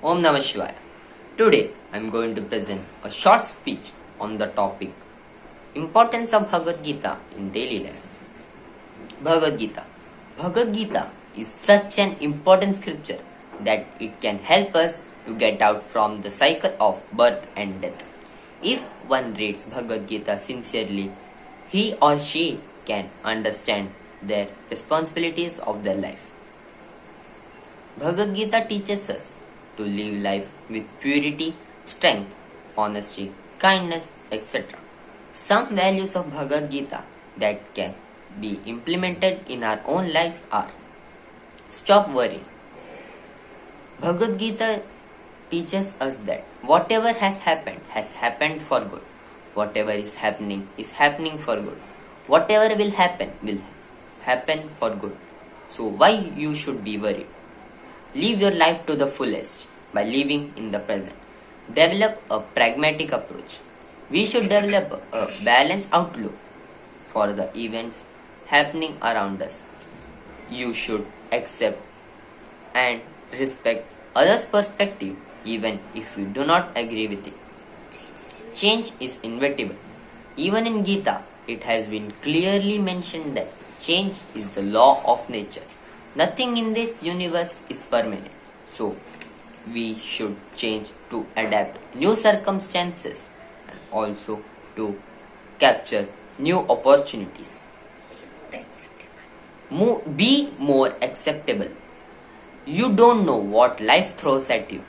Om Namah Shivaya. Today I am going to present a short speech on the topic Importance of Bhagavad Gita in Daily Life. Bhagavad Gita. Bhagavad Gita is such an important scripture that it can help us to get out from the cycle of birth and death. If one reads Bhagavad Gita sincerely, he or she can understand their responsibilities of their life. Bhagavad Gita teaches us to live life with purity, strength, honesty, kindness, etc. Some values of Bhagavad Gita that can be implemented in our own lives are: stop worrying. Bhagavad Gita teaches us that whatever has happened for good. Whatever is happening for good. Whatever will happen for good. So why you should be worried? Live your life to the fullest by living in the present. Develop a pragmatic approach. We should develop a balanced outlook for the events happening around us. You should accept and respect others' perspective even if you do not agree with it. Change is inevitable. Even in Gita, it has been clearly mentioned that change is the law of nature. Nothing in this universe is permanent. So, we should change to adapt new circumstances and also to capture new opportunities. Be more acceptable. You don't know what life throws at you.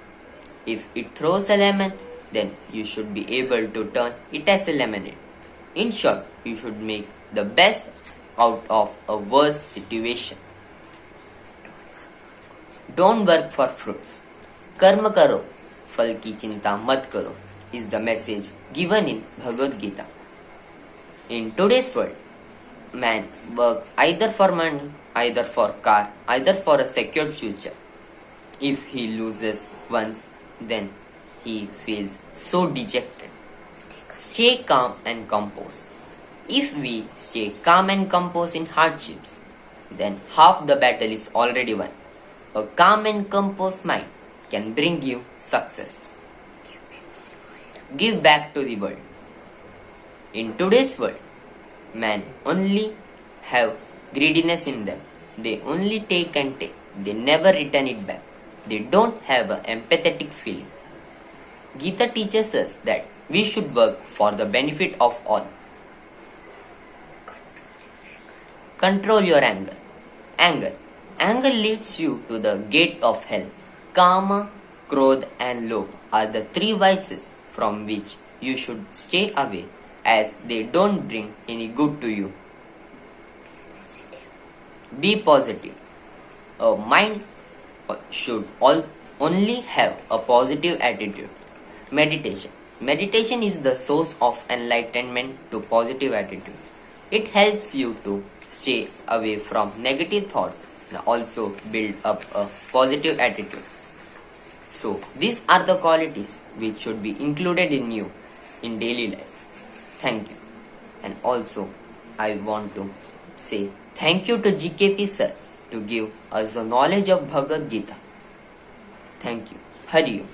If it throws a lemon, then you should be able to turn it as a lemonade. In short, you should make the best out of a worse situation. Don't work for fruits. Karma karo, fal ki chinta mat karo is the message given in Bhagavad Gita. In today's world, man works either for money, either for car, either for a secured future. If he loses once, then he feels so dejected. Stay calm and compose. If we stay calm and compose in hardships, then half the battle is already won. A calm and composed mind can bring you success. Give back to the world. In today's world, men only have greediness in them. They only take and take. They never return it back. They don't have an empathetic feeling. Gita teaches us that we should work for the benefit of all. Control your anger. Anger leads you to the gate of hell. Kama, Krodha and Lobha are the three vices from which you should stay away, as they don't bring any good to you. Be positive. A mind should only have a positive attitude. Meditation is the source of enlightenment to positive attitude. It helps you to stay away from negative thoughts and also build up a positive attitude. So these are the qualities which should be included in you in daily life. Thank you. And also I want to say thank you to GKP sir to give us the knowledge of Bhagavad Gita. Thank you. Hari Om.